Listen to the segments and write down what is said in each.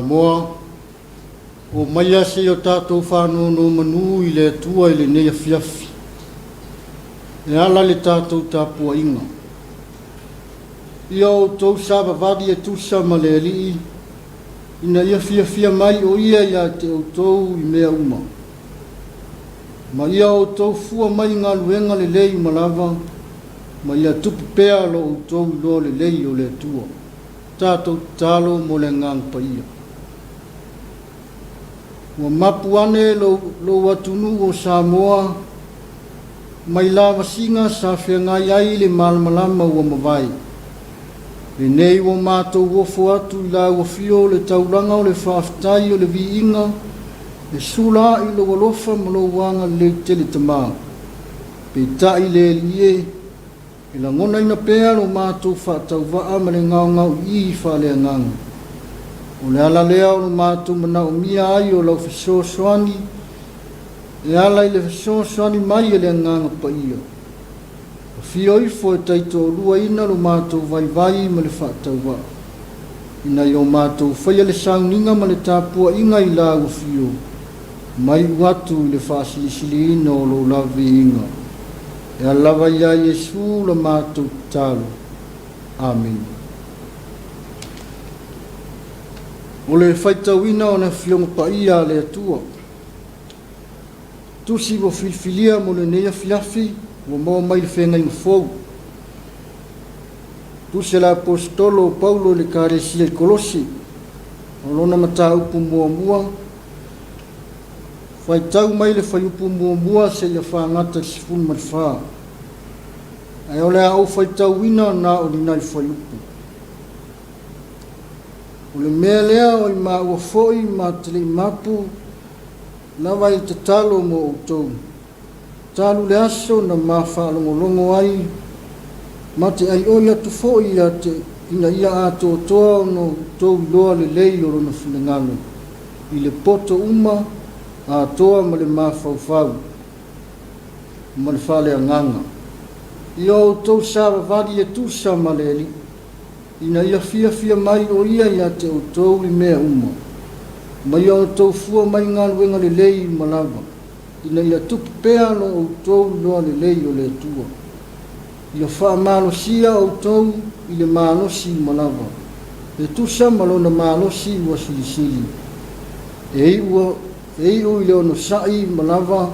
Samoa o maia se o tātou whānono manu I le tua I le nea fiafi. E ala le tātou tāpua inga. Ia o tau sāpawadi e tusa ma le alii, ina ia fiafia mai o ia ia te o tau I mea uma. Ma ia o tau fua mai ngā luenga le lei malava, ma ia tupu pea lo o tau lo le lei o le tua. Tātou talo mo le ngang pa ia. Wa mapu ane lo watunu o Samoa, mai lava singa sa whengai ai le malamalama ua mawai. Le nei o mātou wofo atu I la wafio le tauranga o le whaafitai o le viinga, le sula I lo walofa malo wanga le tele tamā. Pe tai le lie, I la ngona ina pēa lo mātou whaatau waa ma le ngau I whale anganga. O le ala lea o lo mātou mana o mia ai o lau fiso soani, e ala I le fiso soani mai e le anganga pa ia. Fio I fo e taito lua ina lo mātou vai ma le whaatau waa. Ina I o mātou whaia le sauninga ma le tāpua inga I la o fio. Mai watu I le whaasilisili ina o lo lawe inga. E alawa ia Yesu la mātou talo. Amen. O le whaitauina o na fionga pa ia le atua. Tusi wo filfilia mo le nea fiafi, wo mo mai le whenga inga fau. Tusi la apostolo Paulo le karesia I Kolosi, o lona mata upu mua. Whaitau mai le whaiupu mua se ia whaangata I sifun marifaa. Ai o le au whaitauina na o ni nai whaiupu. O le mea lea o I maa ua foi maa tele I mapu, lawa I te talo mo o tau. Talu le aso na maa whaalongolongo ai, ma te ai oi atu foi a te ina ia ato toa no tau loa le lei o rona whinangalo. I le poto uma a toa ma le maa whauwhau, ma le whale anganga. I o tau sawa vadi e tusa ma le li. Ina ia fia mai o ia ia te o tau I mea uma. Ma ia o tau fua mai ngā luenga le lei malava. Ina ia tupu pea lo o tau loa le lei o le tua. Ia wha malosia o tau I le malosi malava. E tusa malona malosi ua silisili. E ua I le ono sai malava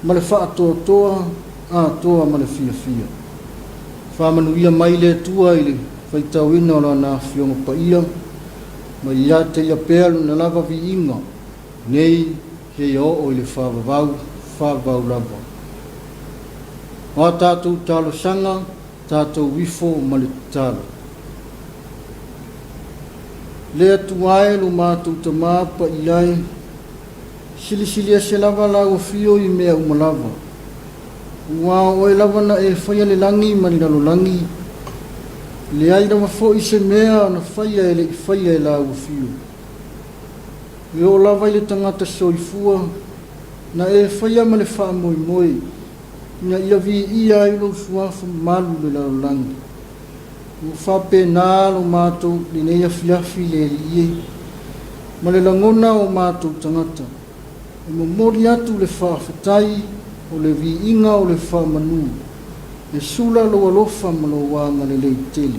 ma le wha toa a toa ma le fia. Wha manuia mai le tua I le whaitauina o na fionga pa ia, ma ia te ia pēlu na lava vi inga, nei he o I le whawavau lava. O tātou talo sanga, tātou wifo ma le talo. Le atu ae lo mātou ta māpa I ai, silisilia se lava la o fio I mea umalava. Ua o e lava na e whaia le langi ma ni lalo langi, le ai rawa fo I se mea na whaia e le I whaia e la o fio. E o lawa I le tangata soifua, na e whaia ma le wha moi, na ia vi ia I lo suafu malu le lau langi. O whape nā lo mātou le neia fiafi le lie, ma le langona o mātou tangata. E mo mori atu le wha whatai, o le vi inga o le wha manu. E sula lo alofa ma lo wanga le lei tele.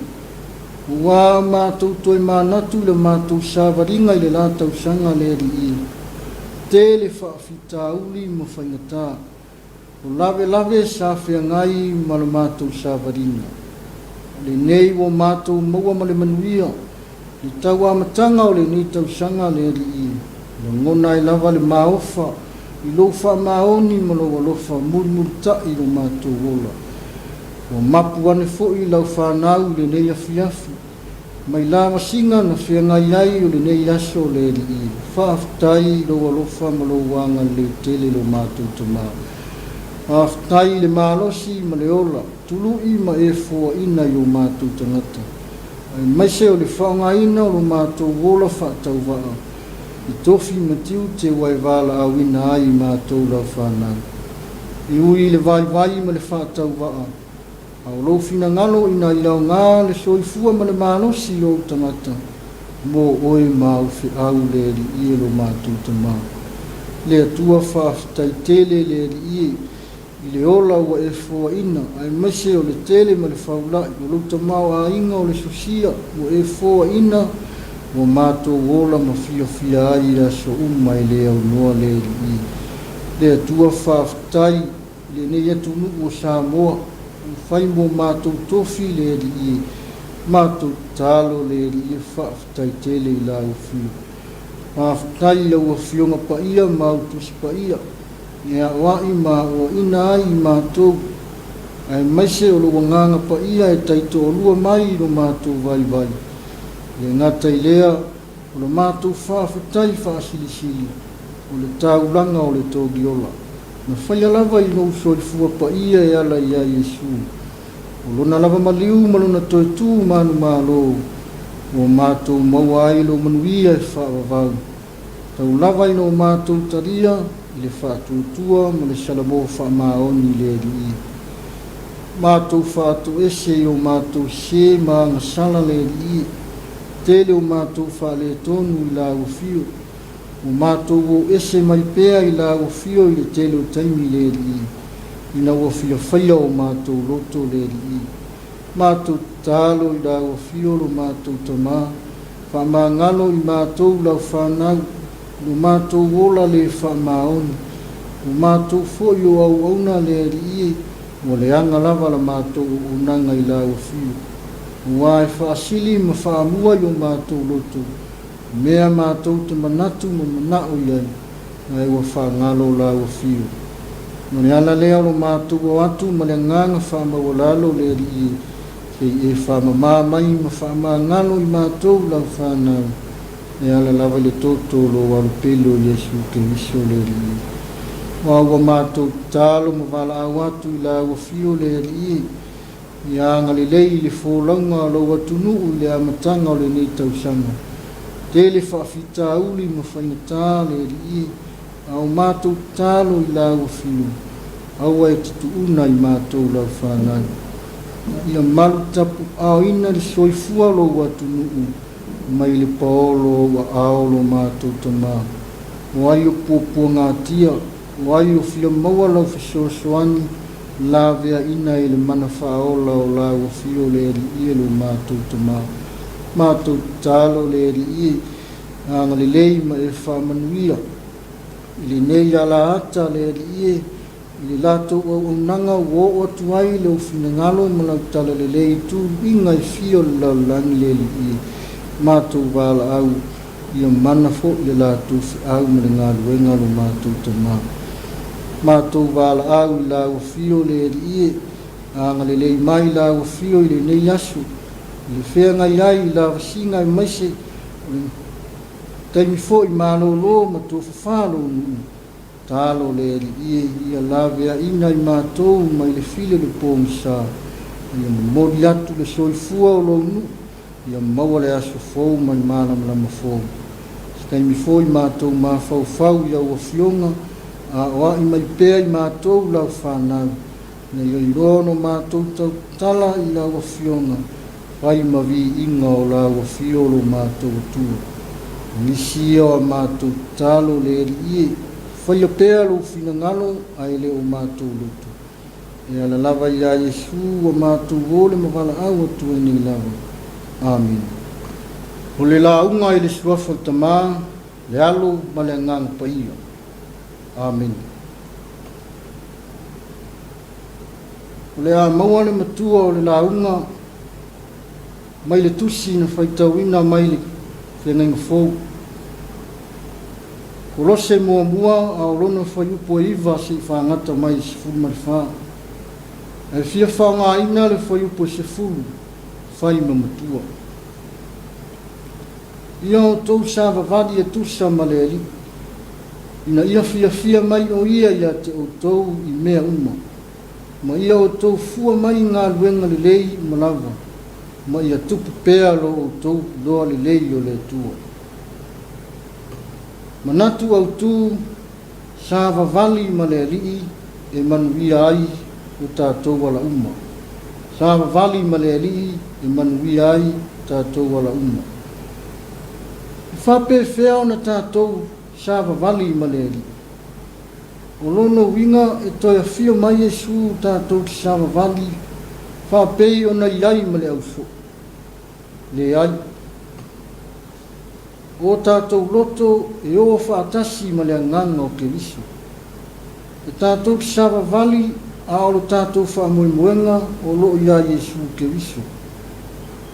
Ua mātou toi mānatu le mātou sāwaringa I le lātau sanga le ri I. Tele whaafita uli ma whaingatā. O lawe sa whiangai ma le mātou sāwaringa. Le nei o mātou maua ma le manuia. Le tau amatanga o le ni tau sanga le ri I. Le ngona I lava le maofa. I lo wha maoni ma lo alofa murmurta I lo mātou wola. O mapu ane fo I lau whanau le nei afiafi. Mai la masinga na whiangai ai o le nei aso le ri I. Whaaftai lo alofa ma lo wanga le tele lo mātou tamā. Whaaftai le mālosi ma le ola. Tulu I ma e fua ina I o mātou tangata. Ai mai se o le whaonga ina o lo mātou wola whaatau waa. I tofi matiu te waiwala au ina ai mātou lau whanau. I ui le vai ma le whaatau waa. Au lo fina ngalo ina I lau ngā le soifua ma le malosi o tangata. mo oe mau fi au le li i lo mātou te mau. Le atua whaafitai tele le li i le ola wa e fua ina, ai mase o le tele ma le whaulai, o luta mau a inga o le susia, o e fua ina, o mātou ola ma fia fia ai a so umai le au noa le li i. Le atua whaafitai le ne atu nuku o Samoa, whai mo mātou tofi le li i, mātou talo le li i whaafitai tele i la o fio. Whaafitai au a fionga pa ia, mautusi pa ia, ia wai ma o ina ai mātou, ai maise o lua nganga pa ia e taito o lua mai lo mātou vai vai. Le ngata i lea, o le mātou whaafitai whaasilisili, o le taulanga o le tōgiola. Na whaia lava i no usoi fua pa ia e ala ia Yesu. O lona lava maliu malona toi tū manu mālo, o mātou maua ai lo manuia e whaavavau. Tau lava i no mātou taria, i le whaatutua ma le salamo whaamaoni le rii. Mātou whaatu ese i o mātou se ma ngasala le rii. Tele o mātou whaale tonu i la ufio. O mātou o ese mai pēa i la ufio i le tele o taimi le rii. Ina o fia whaia o mātou loto le rii. Mātou talo i la ufio lo mātou tamā. Whaamangalo i mātou lau whanau. No mātou wola le whaamaoni. O mātou fōi o au auna le rii. O le anga lava la mātou o nanga i la ufio. Wai whaasili ma whaamua i o mātou loto. Mea mātou te manatu ma manao iai. Ai wa whaangalo la ufio. No le ala lea lo mātou o atu ma le nganga whaamawalalo le rii. Kei e whaamama mai ma whaamangalo i mātou la whanau. E ala lava le toto lo walpelo Yesu Keriso le rii. Wa ua mātou talo ma wala awatu i la ufio le rii. Ia ngali lei le fōlaunga lo watunu le amatanga o le nei tausanga. Tele whaafita uli ma whainata le rii. Au mātou talo i la ufio. Au e titu una i mātou lau whanau. Ia malu tapu au ina li soifua lo watunu mai le paolo wa aolo mātou tamā. Wai o pōpua ngā tia, wai o fia maua lau fisosoani, la vea ina i le mana whaola o la o fio le eri i lo mātou tamā. Mātou talo le eri i, anga le lei ma e whamanuia. I le nei ala ata le eri i, le lato o unanga wo o tuai le ufina ngalo ma lau tala le lei tu inga i fio lau langi le eri i. Mātou wala au ia mana fo le lato fi au ma le ngalo e ngalo mātou tamā. Mātou wala au i la o fio le eri i, anga le lei mai la o fio i le nei asu. Le whenga iai i la wasinga i maise, taimi fo i mālo lo ma tō whawhalo nuu. Talo le eri i, ia la vea ina i mātou mai le file le pōmisa. Ia mori atu le soifua o lo nuu. Ia maua le aso fōu mai mālam lama fōu. Taimi fo i mātou mā whau ia ua fionga, a oa i mai pēa i mātou lau whanau. Na ia i rono mātou tau tala i lau fionga, whai mawi inga o lau fiolo mātou tua. Nisi o a mātou talo le eri i, whai a pēa lo fina ngalo ai le o mātou luto. E ala lava i a Yesu o mātou wole ma wala au atu e ni lava. Amin. O le la unga i le suafa tamā, le alo ma le ngang pa ia. Amin. O le a maua le matua o le la unga, mai le tusi na whaitauina mai le whenenga fōu. Kolose mua mua a o lona whaiupo iwa si whangata mai se fulu marifā. E fia whanga ina le whaiupo se fulu, whai mamatua. Ia o tau sa vavadi e tusa maleri. Ina ia fia mai o ia te o tau i mea uma. Ma ia o tau fua mai ngā luenga le lei malawa. Ma ia tupu pēa lo o tau loa le lei o le tua. Manatu au tu sa vavali maleri e manuia ai o tātou wala uma. Sa vavali maleri e manuia ai tātou wala uma. Fape fea na tātou sa vavali ma le ali. O lono winga e toia fio mai Iesu tātou ki sa vavali, whapei o na iai ma le au so. Le ai. O tātou loto e o whaatasi ma le anganga o ke viso. E tātou ki sa vavali a olo tātou whaamoemoenga o loo ia Iesu ke viso.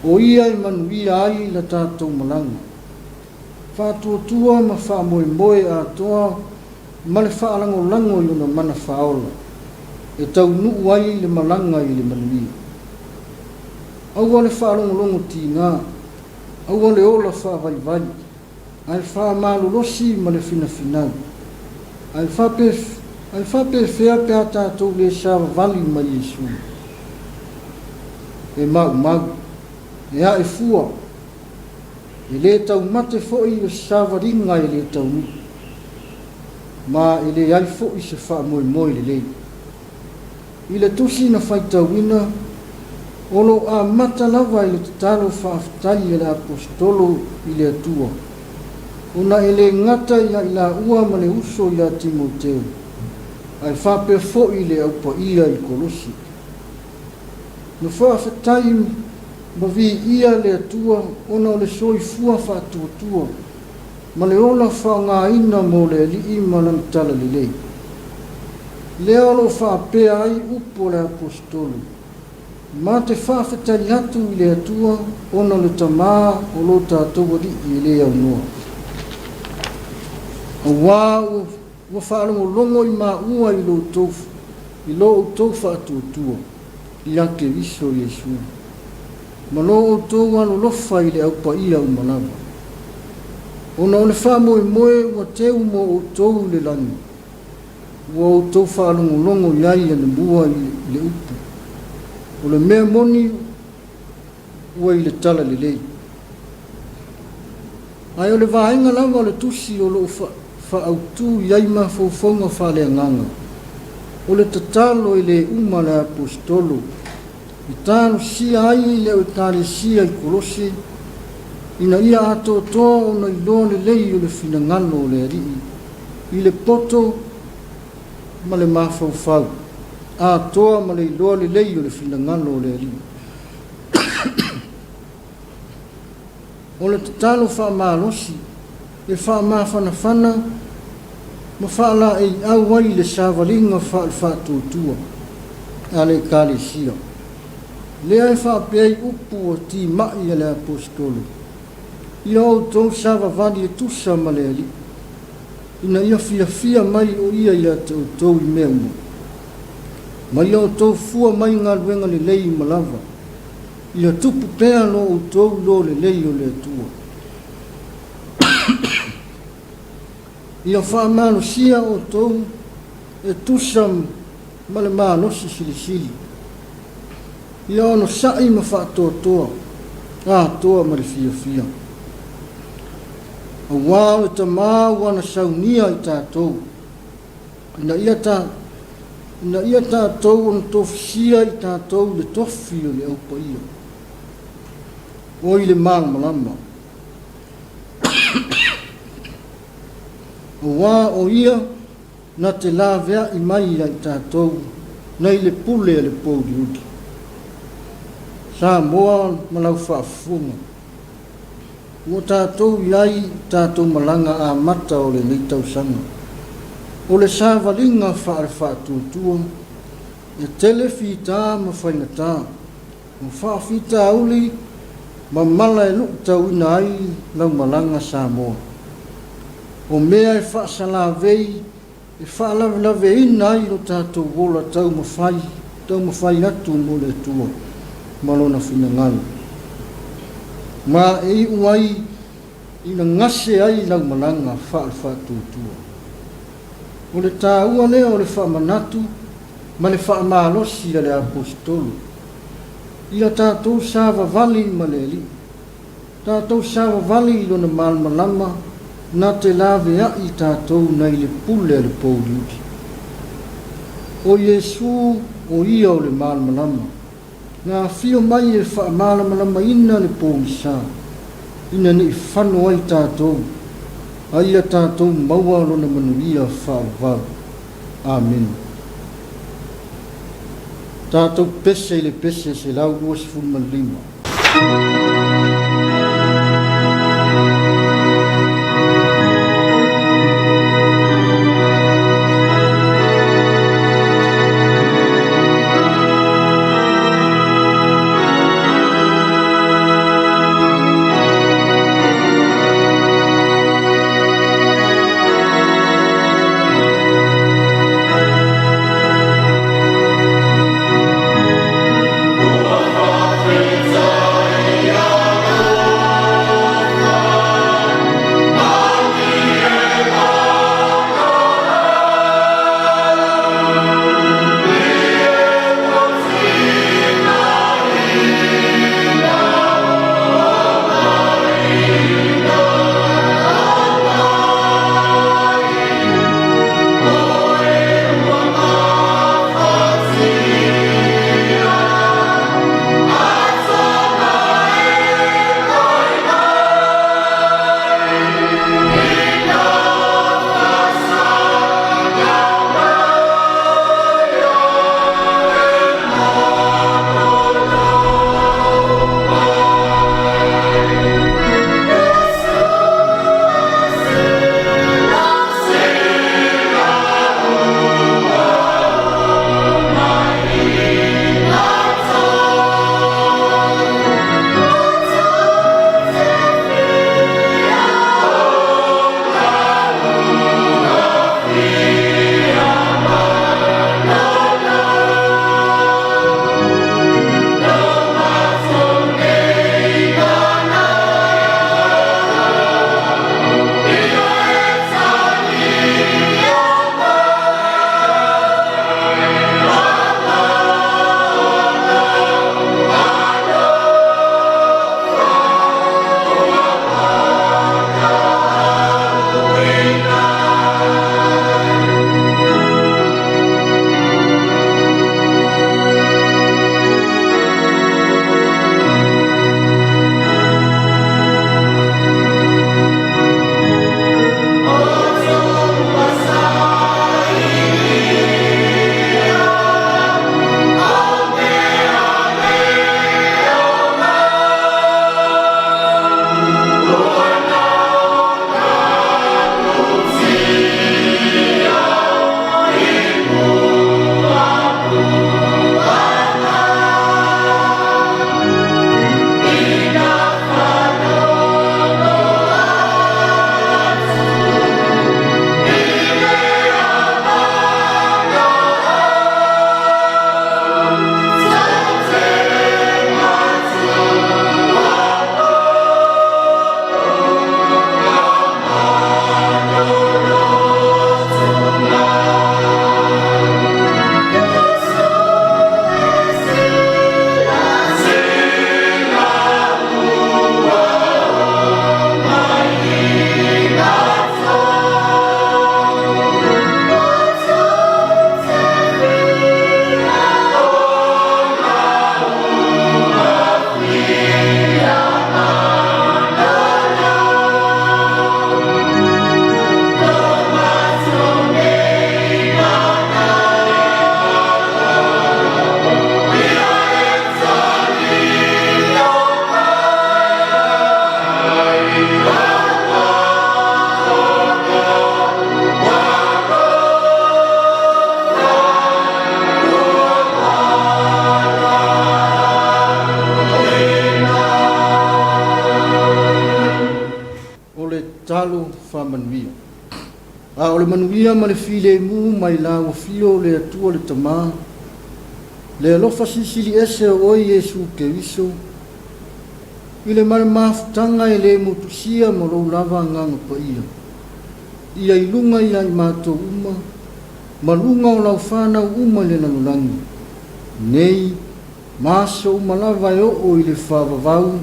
O ia i manuia ai la tātou malanga. Whātua ma whaamoemoe a toa ma le whaalango-lango i una mana whaola. E tau nuu ai le malanga i le manuia. Aua le whaalango-lango tīnā. Aua le ola whaavaivai. Ai whaamalolosi ma le whina-whinau. Ai whape whea pēa tātou le sa vali ma Iesu. E mau. E a e fua. E le tau mate fo'i o savaringa e le tau ni. Ma e le ai fo'i se wha moe le lei. I le tusi na whaitawina, olo a mata lava i le tatalo whaafitai e le apostolo i le atua. Ona e le ngata i la ua ma le uso i la Timoteo. Ai whape fo'i le aupa ia i Kolosi. No whaafitai ma vi ia le atua ona o le soifua whaatuatua ma le ola whaangaina mo le alii ma na tala le lei. Le alo whaapea ai upo le apostolo. Ma te whaafetai atu i le atua ona le tamā o lo tātou ali i le au noa. A wā ua whaalongolongo i mā ua i lo tau whaatuatua i ake viso Iesu. Ma lo o tōu anu lofa i le aupa ia umalawa. Ona o le whamoe ua teu mo o tōu le langi. Ua o tōu whaalongolongo iai ane mua i le upu. O le mea moni ua i le tala le lei. Ai o le vaenga lava o le tusi o lo whaautu iai ma faufonga whale anganga. O le tatalo i le uma le apostolo. I tānu sia ai le o tāre sia i Kolosi, ina ia ato toa o na ilo le lei o le finangalo o le arii, i le poto ma le mafaufau, a toa ma le ilo le lei o le finangalo o le arii. O le tatalo whaamalosi, e whaamawhanawhana, ma whaala e au ai le savalinga whaatuatua, a le kāle sia. Le ai whaapei upu o ti mai le apostolo. Ia o tau sawa vali e tusa ma le ali. Ina ia fia mai o ia te o tau i mea mo. Ma ia o tau fua mai ngā luenga le lei malawa. Ia tupu pēa lo o tau lo le lei o le atua. Ia whaamalo sia o tau e tusa ma le mālosi silisili. Ia ono sai ma whaatoa, toa ma le fia. A wāo e ta māu ana saunia i tātou. Ina ia tātou ana tofisia i tātou le tofi o le aupa ia. O i le malama. O wā o ia na te la vea i mai i tātou, na i le pule le pōdi uki. Sa moa malau whaafunga. Ua tātou iai tātou malanga a mata o le leitau sanga. O le sa valinga whaare whaatuatua, e telefi tā ma whaingatā, ma whaafita uli, ma mala e luk tau ina ai lau malanga sa moa. O mea e whaasalavei, e whaalavelave ina ai no tātou wola tau mawhai atu mo le tua. Malona finangalo. Ma e uai ina ngase ai lau malanga whaatuatua. O le tāua lea o le whaamanatu, ma le whaamalosi le apostolo. Ia tātou sāwa vali ma le li. Tātou sāwa vali ilo na malmalama, na te lawe ai tātou na i le pule le pōliuki. O Iesu o ia o le malmalama. Ngā whio mai e whaamalama ina le pōmisa. ina ni whanua I tātou, aia tātou maua lona manuia whaavau. Amen. Tātou pese I le pese se lau 2:5. talo whamanuia. A o le manuia ma le file mu mai la o fio le atua le tama. Le alofa sisili ese o Yesu Keriso. I le mare mafutanga e le motusia ma lo lava nganga pa ia. Ia ilunga ia I mato uma. Malunga o lau whana uma le nanulangi. Nei, maso uma lava o I le whavavau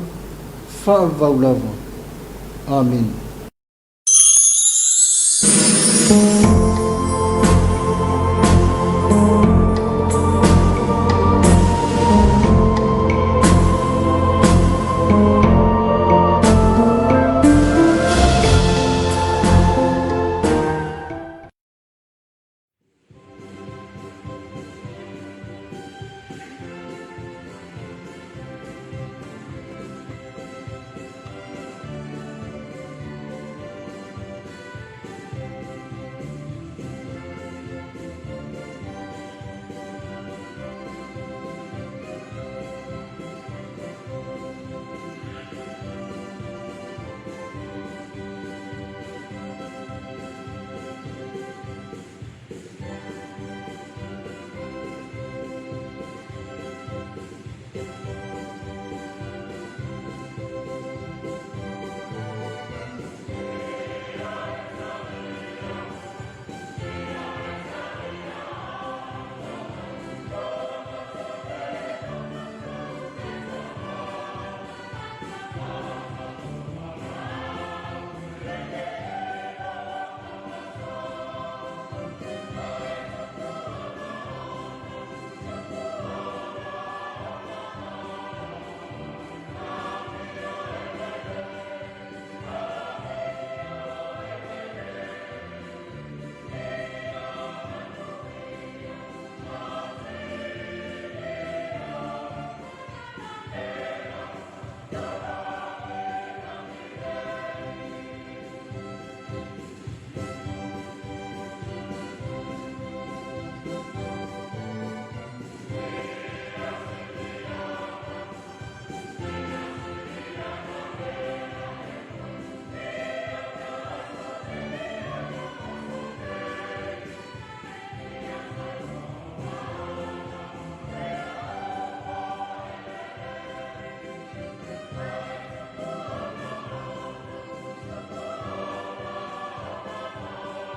lava. Amen.